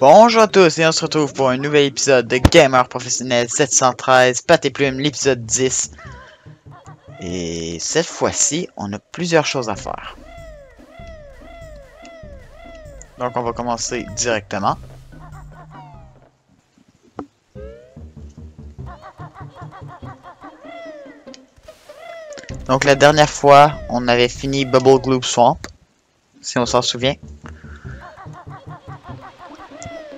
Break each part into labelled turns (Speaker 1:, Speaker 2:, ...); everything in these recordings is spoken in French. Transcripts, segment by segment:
Speaker 1: Bonjour à tous et on se retrouve pour un nouvel épisode de Gamer Professionnel 713, Pâte et Plume, l'épisode 10. Et cette fois-ci, on a plusieurs choses à faire. Donc on va commencer directement. Donc la dernière fois, on avait fini Bubble Gloop Swamp, si on s'en souvient.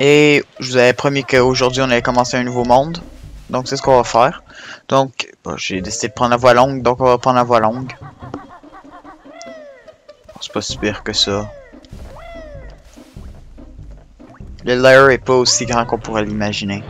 Speaker 1: Et je vous avais promis qu'aujourd'hui on allait commencer un nouveau monde. Donc c'est ce qu'on va faire. Donc j'ai décidé de prendre la voie longue, donc on va prendre la voie longue. C'est pas si pire que ça. Le layer est pas aussi grand qu'on pourrait l'imaginer.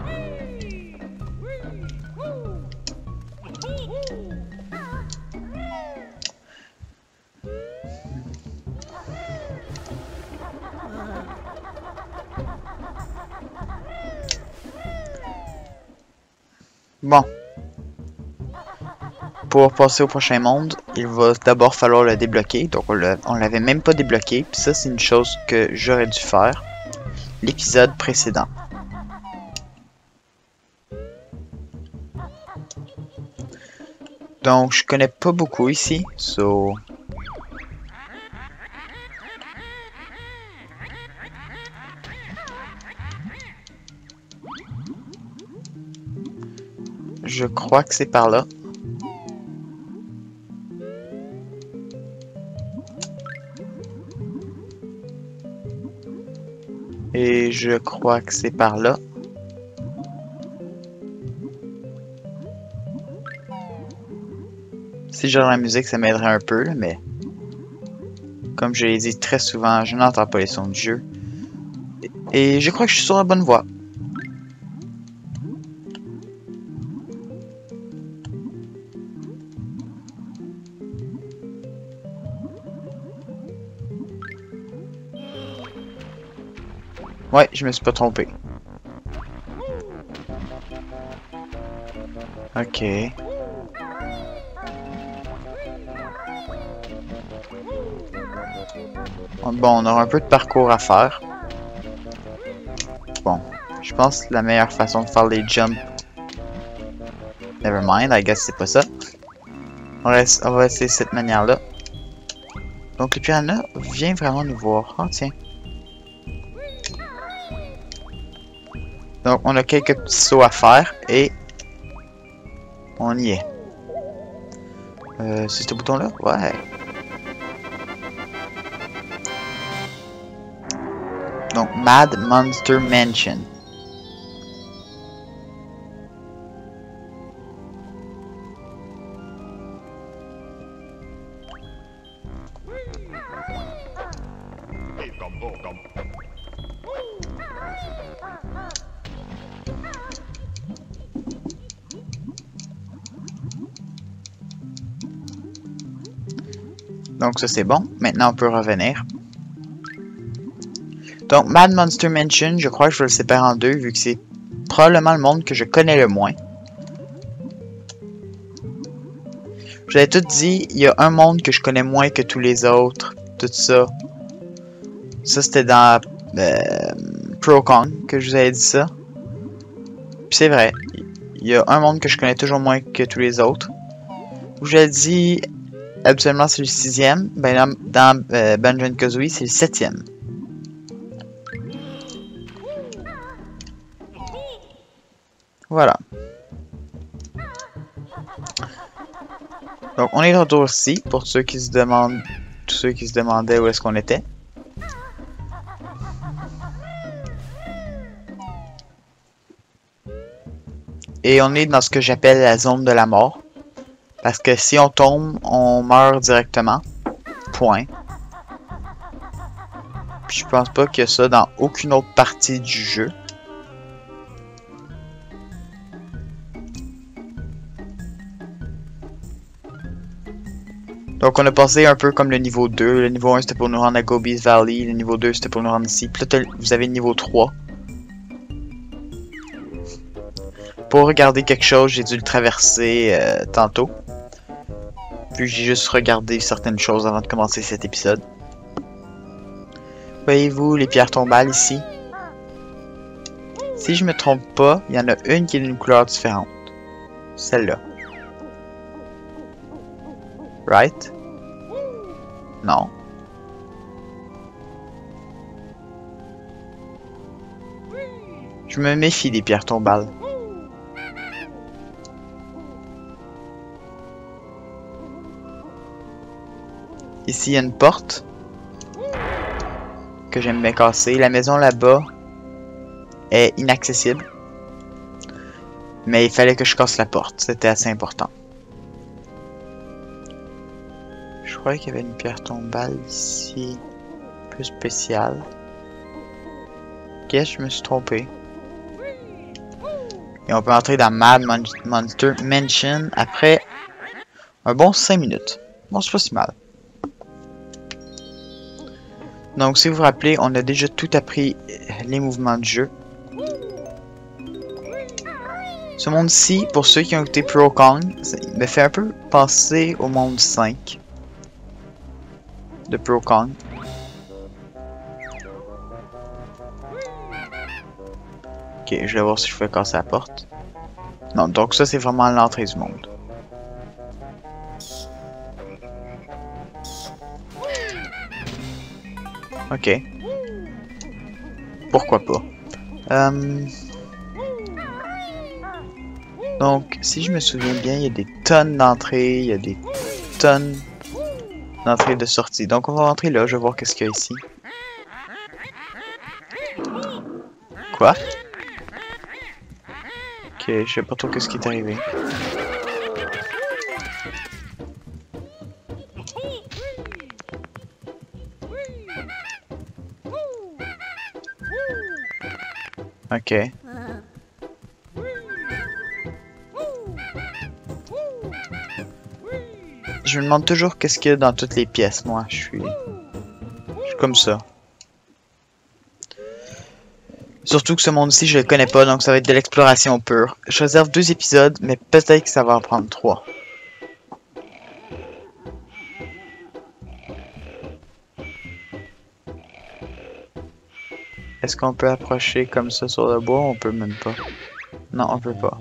Speaker 1: Bon. Pour passer au prochain monde, il va d'abord falloir le débloquer. Donc on l'avait même pas débloqué. Puis ça c'est une chose que j'aurais dû faire l'épisode précédent. Donc je connais pas beaucoup ici. So... Je crois que c'est par là. Et je crois que c'est par là. Si j'aurais la musique, ça m'aiderait un peu, mais... Comme je l'ai dit très souvent, je n'entends pas les sons du jeu. Et je crois que je suis sur la bonne voie. Ouais, je me suis pas trompé. Ok. Bon, on aura un peu de parcours à faire. Bon, je pense que la meilleure façon de faire les jumps... Never mind, I guess c'est pas ça. On va essayer cette manière-là. Donc le piranha vient vraiment nous voir. Oh tiens. Donc on a quelques petits sauts à faire et... On y est. C'est ce bouton-là? Ouais. Donc, Mad Monster Mansion. Donc ça c'est bon. Maintenant on peut revenir. Donc Mad Monster Mansion, je crois que je vais le séparer en deux vu que c'est probablement le monde que je connais le moins. Je vous avais tout dit, il y a un monde que je connais moins que tous les autres. Tout ça. Ça c'était dans Pro Kong que je vous avais dit ça. Puis c'est vrai. Il y a un monde que je connais toujours moins que tous les autres. Je vous ai dit, habituellement c'est le 6e. Ben dans Banjo & Kazooie c'est le 7e. Voilà. Donc on est de retour ici pour ceux qui se demandent, tous ceux qui se demandaient où est-ce qu'on était. Et on est dans ce que j'appelle la zone de la mort. Parce que si on tombe, on meurt directement. Point. Puis je pense pas qu'il y a ça dans aucune autre partie du jeu. Donc on a passé un peu comme le niveau 2. Le niveau 1 c'était pour nous rendre à Gobi's Valley. Le niveau 2 c'était pour nous rendre ici. Puis là vous avez le niveau 3. Pour regarder quelque chose, j'ai dû le traverser tantôt. Puis j'ai juste regardé certaines choses avant de commencer cet épisode. Voyez-vous les pierres tombales ici? Si je me trompe pas, il y en a une qui est d'une couleur différente. Celle-là. Right? Non. Je me méfie des pierres tombales. Ici, il y a une porte que j'aime bien casser. La maison là-bas est inaccessible. Mais il fallait que je casse la porte. C'était assez important. Je croyais qu'il y avait une pierre tombale ici. Plus spéciale. Ok, je me suis trompé. Et on peut entrer dans Mad Monster Mansion après un bon 5 minutes. Bon, c'est pas si mal. Donc, si vous vous rappelez, on a déjà tout appris les mouvements du jeu. Ce monde-ci, pour ceux qui ont écouté Pro Kong, me fait un peu penser au monde 5 de Pro Kong. Ok, je vais voir si je peux casser la porte. Non, donc ça c'est vraiment l'entrée du monde. Ok. Pourquoi pas. Donc, si je me souviens bien, il y a des tonnes d'entrées, il y a des tonnes d'entrées et de sorties. Donc on va rentrer là, je vais voir qu'est-ce qu'il y a ici. Quoi? Ok, je sais pas trop qu'est-ce qui est arrivé. Ok. Je me demande toujours qu'est-ce qu'il y a dans toutes les pièces, moi. Je suis comme ça. Surtout que ce monde-ci, je le connais pas, donc ça va être de l'exploration pure. Je réserve 2 épisodes, mais peut-être que ça va en prendre 3. Est-ce qu'on peut approcher comme ça sur le bois? On peut même pas. Non, on peut pas.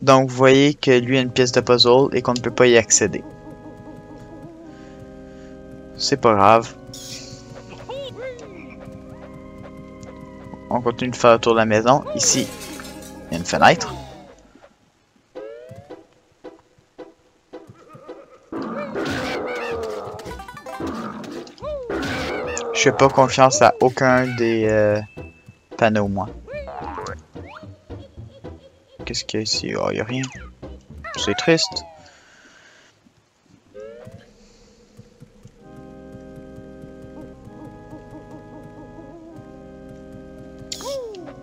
Speaker 1: Donc vous voyez que lui a une pièce de puzzle et qu'on ne peut pas y accéder. C'est pas grave. On continue de faire le tour de la maison. Ici, il y a une fenêtre. Je fais pas confiance à aucun des panneaux, moi. Qu'est-ce qu'il y a ici? Oh, il n'y a rien. C'est triste.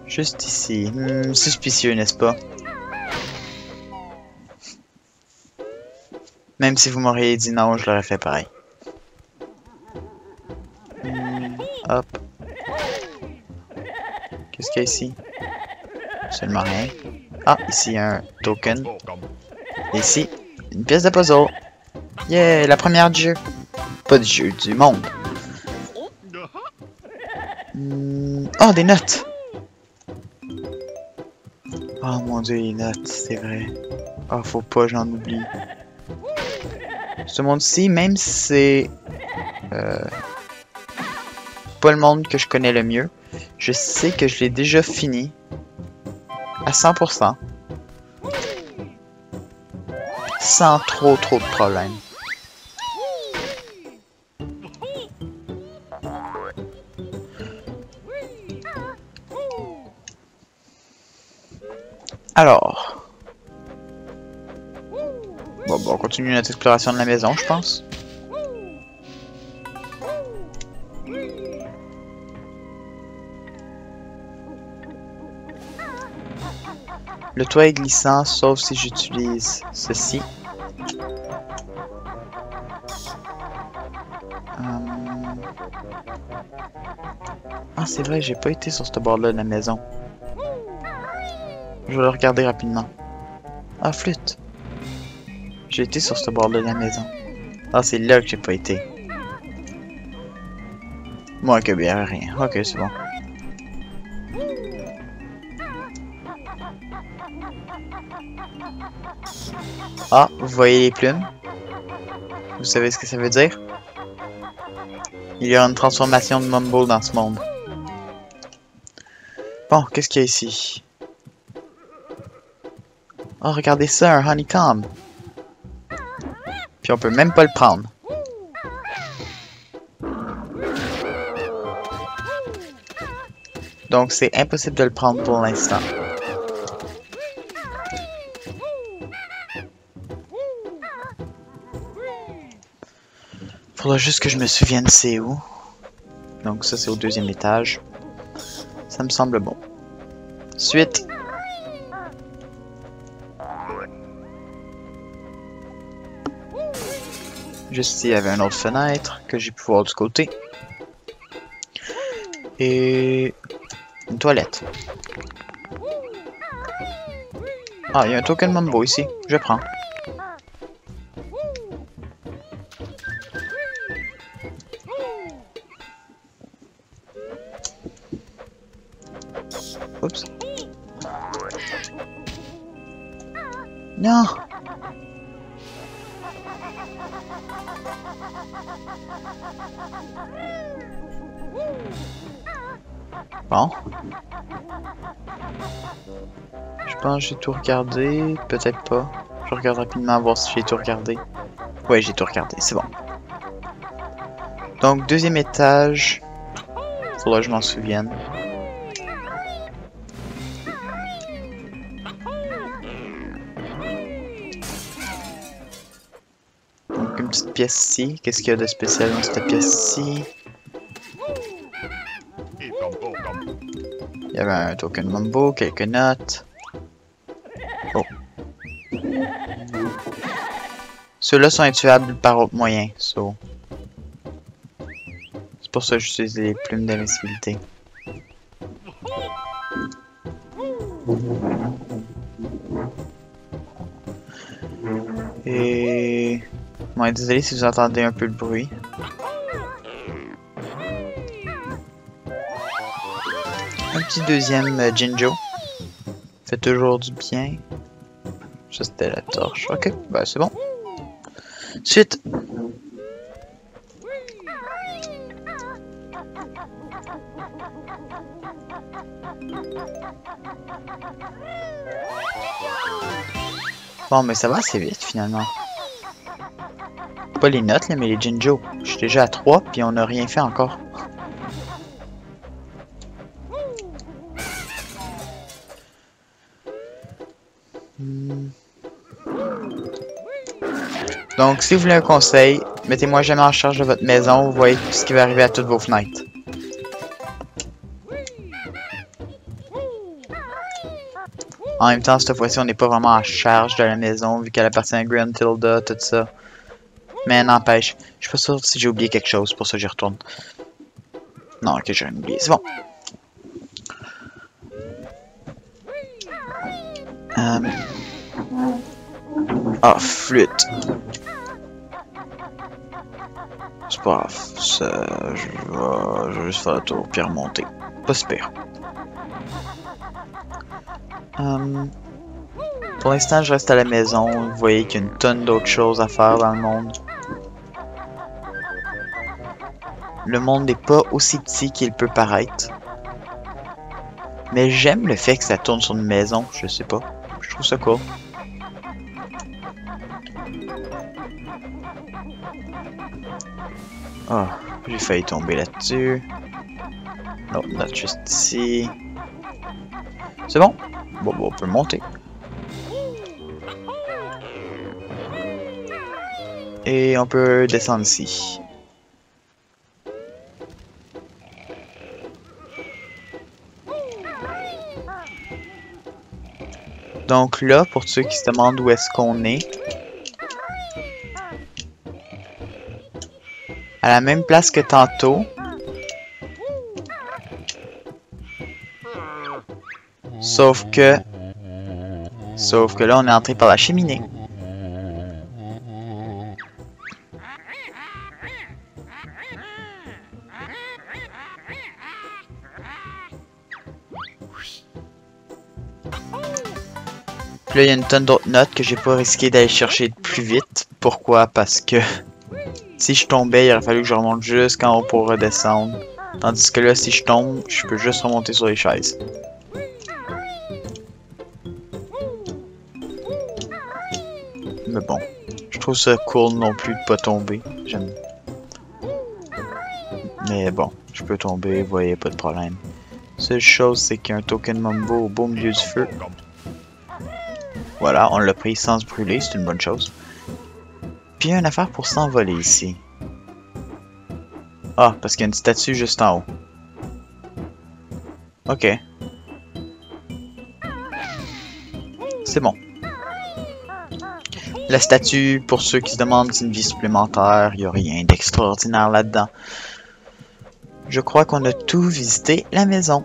Speaker 1: Juste ici. Suspicieux, n'est-ce pas? Même si vous m'auriez dit non, je l'aurais fait pareil. Hop. Qu'est-ce qu'il y a ici? Seulement rien. Ah, ici, il y a un token. Et ici, une pièce de puzzle. Yeah, la première du jeu. Pas du jeu, du monde. Oh, des notes. Oh mon dieu, les notes, c'est vrai. Oh, faut pas, j'en oublie. Ce monde-ci, même si c'est pas le monde que je connais le mieux, je sais que je l'ai déjà fini à 100%. Sans trop de problèmes. Alors. Bon, on continue notre exploration de la maison, je pense. Le toit est glissant, sauf si j'utilise ceci. Ah, c'est vrai, j'ai pas été sur ce bord-là de la maison. Je vais le regarder rapidement. Ah, flûte. J'ai été sur ce bord de la maison. Ah, c'est là que j'ai pas été. Moi, que bien rien. Ok, c'est bon. Ah, vous voyez les plumes? Vous savez ce que ça veut dire? Il y a une transformation de Mumble dans ce monde. Bon, qu'est-ce qu'il y a ici? Oh, regardez ça, un honeycomb. Puis on peut même pas le prendre. Donc c'est impossible de le prendre pour l'instant. Faudra juste que je me souvienne c'est où. Donc ça c'est au deuxième étage. Ça me semble bon. Suite. Juste ici il y avait une autre fenêtre que j'ai pu voir du côté. Et une toilette. Ah, il y a un token Mumbo ici. Je prends. Oups. Non. Bon. Je pense que j'ai tout regardé. Peut-être pas. Je regarde rapidement voir si j'ai tout regardé. Ouais, j'ai tout regardé. C'est bon. Donc, deuxième étage. Faudra que je m'en souvienne. Donc, une petite pièce ici. Qu'est-ce qu'il y a de spécial dans cette pièce-ci? Il y avait un token Mumbo, quelques notes. Oh. Ceux-là sont intuables par autre moyen, so. C'est pour ça que j'utilise les plumes d'invincibilité. Et... Bon, désolé si vous entendez un peu le bruit. Un petit deuxième Jinjo. Fait toujours du bien. Ça c'était la torche. Ok, bah c'est bon. Suite. Bon, mais ça va assez vite finalement. Pas les notes là, mais les Jinjo. Je suis déjà à 3 puis on n'a rien fait encore. Donc, si vous voulez un conseil, mettez-moi jamais en charge de votre maison, vous voyez tout ce qui va arriver à toutes vos fenêtres. En même temps, cette fois-ci, on n'est pas vraiment en charge de la maison, vu qu'elle appartient à Gruntilda, tout ça. Mais n'empêche, je suis pas sûr si j'ai oublié quelque chose, pour ça j'y retourne. Non, ok, j'ai rien oublié, c'est bon. Ah, flûte. C'est pas grave, ça, je vais juste faire le tour puis remonter. Pas super. Pour l'instant, je reste à la maison. Vous voyez qu'il y a une tonne d'autres choses à faire dans le monde. Le monde n'est pas aussi petit qu'il peut paraître. Mais j'aime le fait que ça tourne sur une maison, je sais pas. Je trouve ça cool. Oh, j'ai failli tomber là-dessus. L'autre note juste ici. C'est bon. Bon, on peut monter. Et on peut descendre ici. Donc là, pour ceux qui se demandent où est-ce qu'on est, à la même place que tantôt, sauf que Sauf que là, on est entré par la cheminée. Puis là, il y a une tonne d'autres notes que j'ai pas risqué d'aller chercher plus vite. Pourquoi? Parce que si je tombais, il aurait fallu que je remonte jusqu'en haut pour redescendre. Tandis que là, si je tombe, je peux juste remonter sur les chaises. Mais bon, je trouve ça cool non plus de pas tomber. J'aime. Mais bon, je peux tomber, vous voyez, pas de problème. Seule chose, c'est qu'il y a un token Mumbo au beau milieu du feu. Voilà, on l'a pris sans se brûler, c'est une bonne chose. Puis il y a une affaire pour s'envoler ici. Ah, parce qu'il y a une statue juste en haut. Ok. C'est bon. La statue, pour ceux qui se demandent, c'est une vie supplémentaire. Il n'y a rien d'extraordinaire là-dedans. Je crois qu'on a tout visité la maison.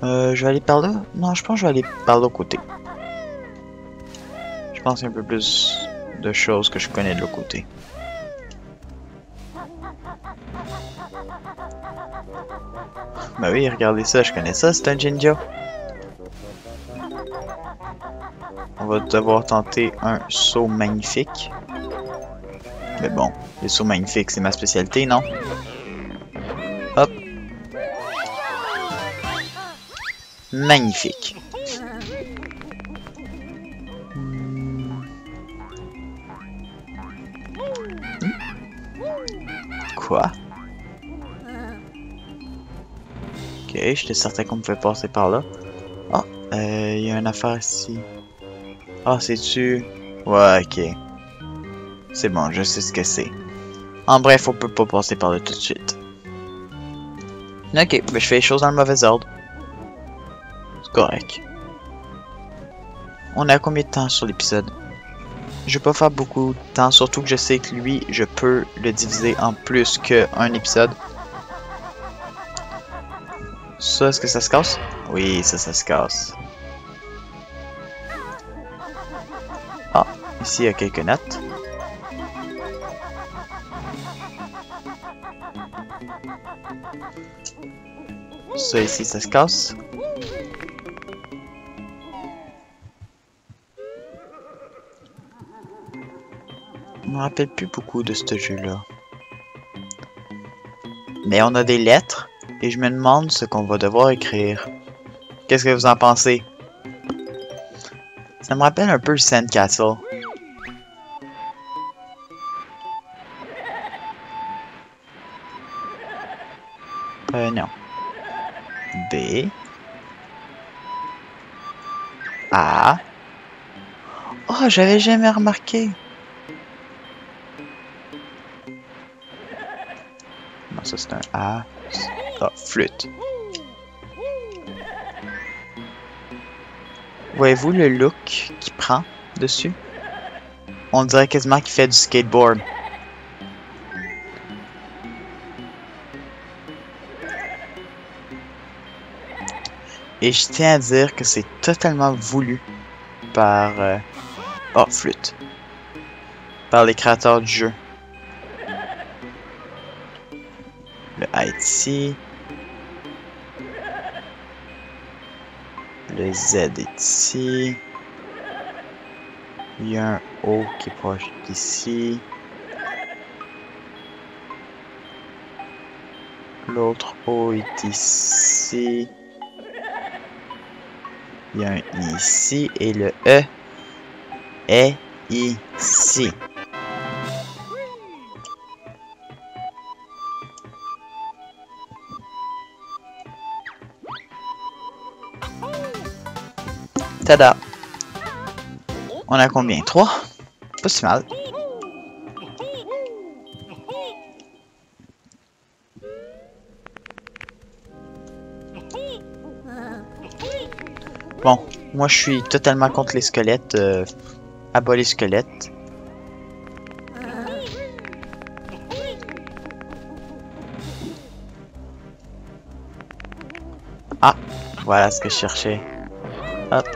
Speaker 1: Je vais aller par là. Non, je pense que je vais aller par l'autre côté. Je pense qu'il y a un peu plus de choses que je connais de l'autre côté. Bah oui, regardez ça, je connais ça, c'est un Jinjo. On va devoir tenter un saut magnifique. Mais bon, les sauts magnifiques, c'est ma spécialité, non? Hop. Magnifique. Quoi? Ok, j'étais certain qu'on pouvait passer par là. Ah, il y a une affaire ici. Ah, c'est-tu? Ouais, ok. C'est bon, je sais ce que c'est. En bref, on peut pas passer par là tout de suite. Ok, ben je fais les choses dans le mauvais ordre. C'est correct. On a combien de temps sur l'épisode? Je vais pas faire beaucoup de temps, surtout que je sais que lui, je peux le diviser en plus qu'un épisode. Ça, est-ce que ça se casse? Oui, ça se casse. Ah, ici il y a quelques notes. Ça ici, ça se casse. Je me rappelle plus beaucoup de ce jeu-là. Mais on a des lettres, et je me demande ce qu'on va devoir écrire. Qu'est-ce que vous en pensez? Ça me rappelle un peu le Sandcastle. Non. B. A. Oh, j'avais jamais remarqué. Non, ça c'est un A. Ah, flûte. Voyez-vous le look qu'il prend dessus? On dirait quasiment qu'il fait du skateboard. Et je tiens à dire que c'est totalement voulu par... Oh, flûte. Par les créateurs du jeu. Le A est ici. Le Z est ici. Il y a un O qui est proche d'ici. L'autre O est ici. Il y a un I ici. Et le E est ici. Tada! On a combien? 3? Pas si mal. Bon, moi je suis totalement contre les squelettes. Abat les squelettes. Ah! Voilà ce que je cherchais. Hop.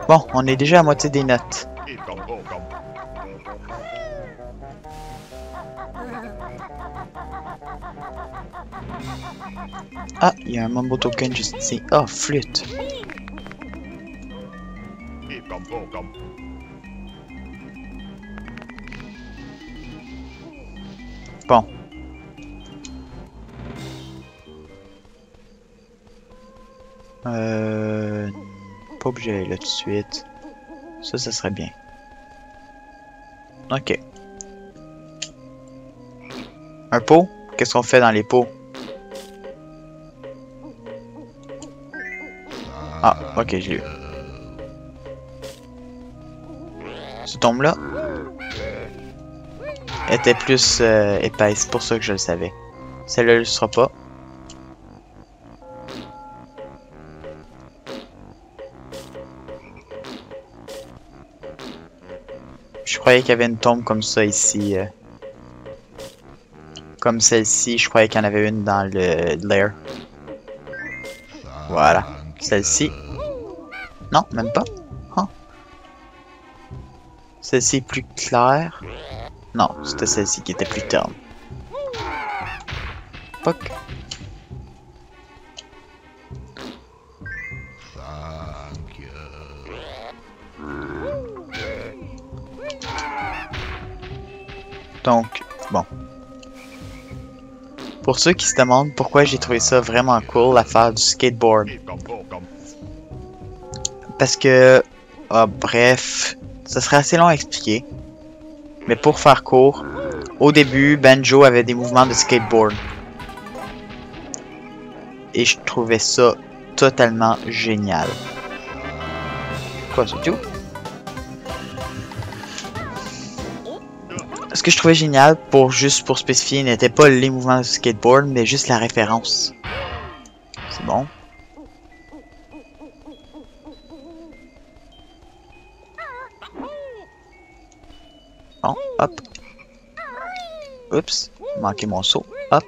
Speaker 1: Bon, on est déjà à moitié des notes. Ah, il y a un Mumbo Token juste ici. Oh, flûte. Bon. Pas obligé d'aller là tout de suite. Ça serait bien. Ok. Un pot? Qu'est-ce qu'on fait dans les pots? Ah, ok, j'ai eu. Ce tombe-là était plus épaisse, c'est pour ça que je le savais. Celle-là ne le sera pas. Je croyais qu'il y avait une tombe comme ça ici. Comme celle-ci, je croyais qu'il y en avait une dans le lair. Voilà. Celle-ci. Non, même pas. Huh. Celle-ci est plus claire. Non, c'était celle-ci qui était plus terne. Fuck. Donc, bon. Pour ceux qui se demandent pourquoi j'ai trouvé ça vraiment cool, l'affaire du skateboard. Parce que, bref, ça serait assez long à expliquer. Mais pour faire court, au début, Banjo avait des mouvements de skateboard. Et je trouvais ça totalement génial. Quoi, c'est tout? Ce que je trouvais génial, juste pour spécifier, n'était pas les mouvements de skateboard, mais juste la référence. C'est bon. Bon, hop. Oups, manqué mon saut. Hop.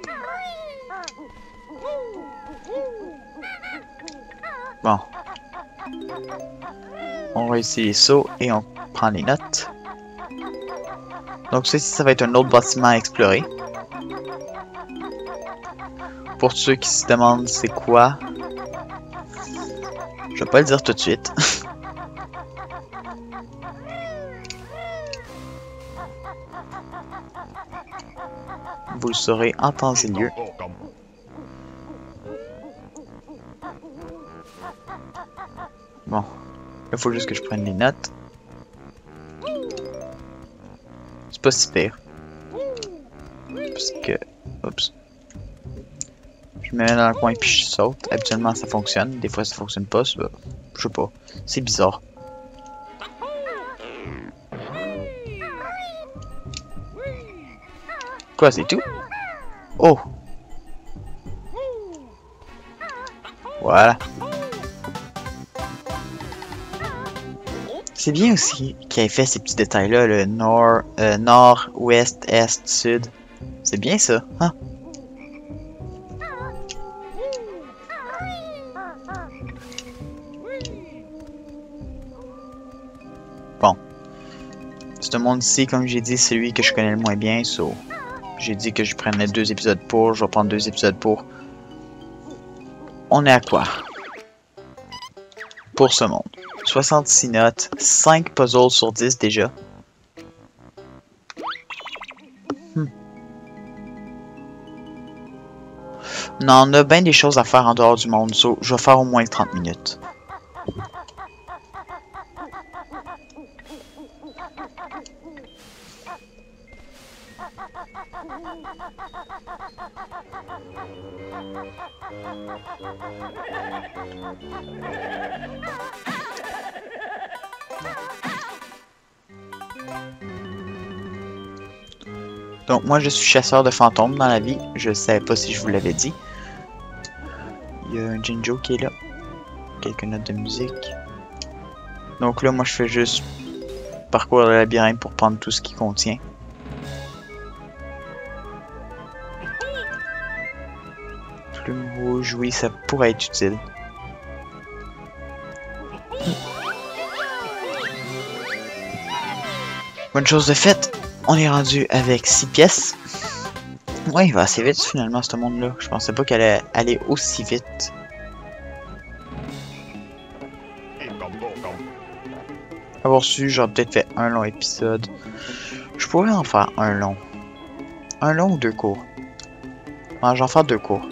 Speaker 1: Bon. On réussit les sauts et on prend les notes. Donc ça va être un autre bâtiment à explorer. Pour ceux qui se demandent c'est quoi, je vais pas le dire tout de suite. Vous le saurez en temps et lieu. Bon, il faut juste que je prenne les notes. C'est pas si pire. Parce que... Oups. Je me mets dans le coin puis je saute. Habituellement ça fonctionne. Des fois ça fonctionne pas. Je sais pas. C'est bizarre. Quoi, c'est tout? Oh! Voilà. C'est bien aussi qu'il ait fait ces petits détails-là, le nord, ouest, est, sud. C'est bien ça, hein? Bon. Ce monde-ci, comme j'ai dit, c'est celui que je connais le moins bien, so... J'ai dit que je prenais 2 épisodes pour, je vais prendre 2 épisodes pour. On est à quoi? Pour ce monde. 66 notes, 5 puzzles sur 10 déjà. Non, on a bien des choses à faire en dehors du monde, so je vais faire au moins 30 minutes. Donc moi je suis chasseur de fantômes dans la vie, je savais pas si je vous l'avais dit. Il y a un Jinjo qui est là, quelques notes de musique. Donc là moi je fais juste parcourir le labyrinthe pour prendre tout ce qu'il contient. Plume rouge, oui, ça pourrait être utile. Bonne chose de faite, on est rendu avec 6 pièces. Ouais, il va assez vite finalement ce monde-là. Je pensais pas qu'elle allait aller aussi vite. Avoir su, j'aurais peut-être fait un long épisode. Je pourrais en faire un long. Un long ou 2 courts? Ouais, j'en fais 2 courts.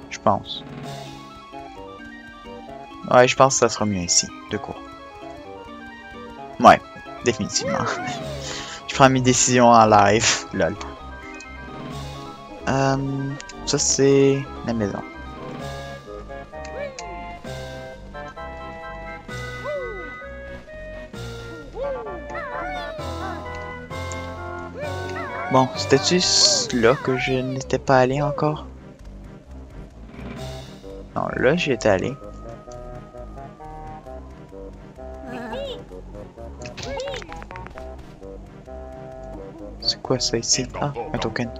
Speaker 1: Je pense. Ouais, je pense que ça sera mieux ici. 2 courts. Ouais, définitivement. Je prends mes décisions en live. Lol. Ça c'est la maison. Bon, c'était-tu là que je n'étais pas allé encore? Non, là j'y étais allé. C'est quoi ça ici? Ah, un token.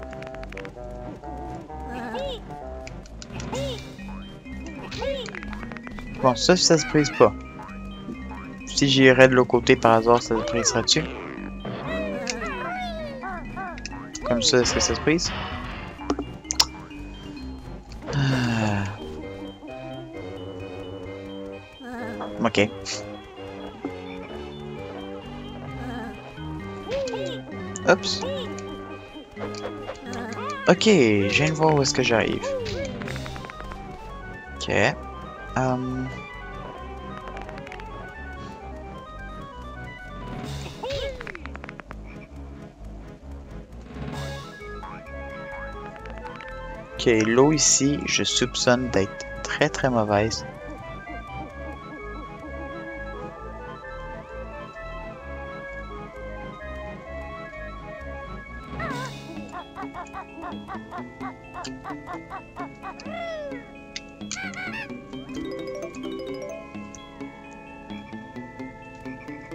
Speaker 1: Bon, ça se brise pas. Si j'irais de l'autre côté par hasard, ça se briserait-tu? Comme ça, est-ce que ça se brise? Ok. Oups. Ok, je viens de voir où est-ce que j'arrive. Ok. Ok, l'eau ici, je soupçonne d'être très mauvaise.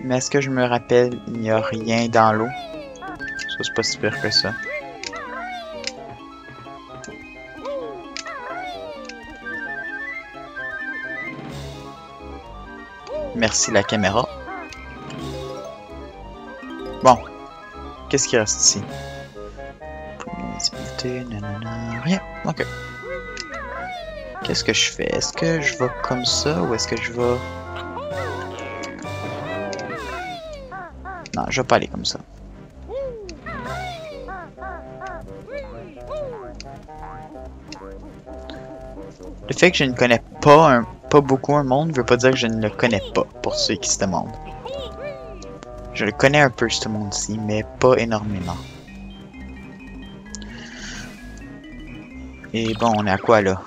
Speaker 1: Mais est-ce que je me rappelle, il n'y a rien dans l'eau? Ça, c'est pas si pire que ça. Merci la caméra. Bon. Qu'est-ce qui reste ici? Visibilité, nanana, rien. Ok. Qu'est-ce que je fais? Est-ce que je vais comme ça ou est-ce que je vais... Non, je vais pas aller comme ça. Le fait que je ne connais pas beaucoup un monde veut pas dire que je ne le connais pas pour ceux qui se demandent. Je le connais un peu ce monde-ci, mais pas énormément. Et bon, on est à quoi là?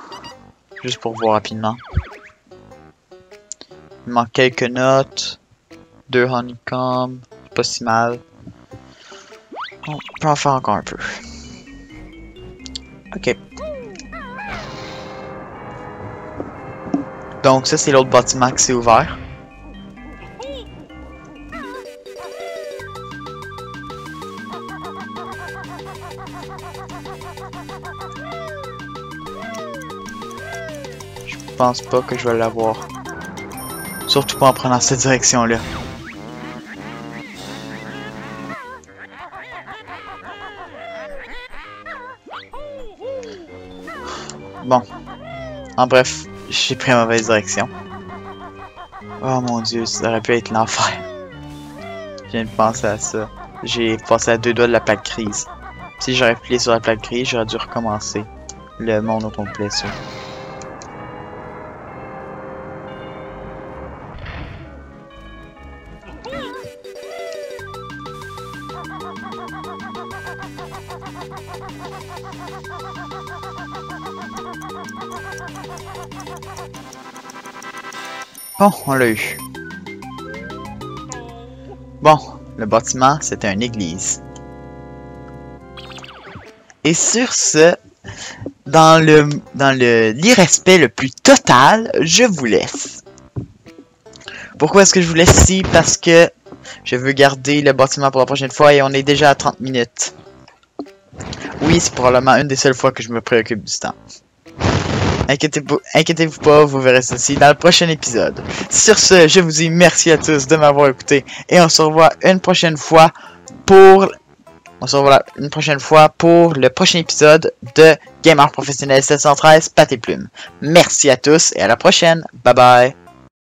Speaker 1: Juste pour voir rapidement. Il manque quelques notes. 2 honeycomb. Pas si mal. On peut en faire encore un peu. Ok. Donc ça c'est l'autre bâtiment qui s'est ouvert. Je pense pas que je vais l'avoir. Surtout pas en prenant cette direction-là. Bon. En bref, j'ai pris la mauvaise direction. Oh mon dieu, ça aurait pu être l'enfer. Je viens de penser à ça. J'ai passé à 2 doigts de la plaque grise. Si j'aurais plié sur la plaque grise, j'aurais dû recommencer le monde au complet, ça. Bon, on l'a eu. Bon, le bâtiment, c'était une église. Et sur ce, dans l'irrespect le plus total, je vous laisse. Pourquoi est-ce que je vous laisse ici? Parce que je veux garder le bâtiment pour la prochaine fois et on est déjà à 30 minutes. Oui, c'est probablement une des seules fois que je me préoccupe du temps. Inquiétez-vous pas, vous verrez ceci dans le prochain épisode. Sur ce, je vous dis merci à tous de m'avoir écouté et on se revoit une prochaine fois pour le prochain épisode de Gamer Professionnel 713 Pâte et Plume. Merci à tous et à la prochaine. Bye bye.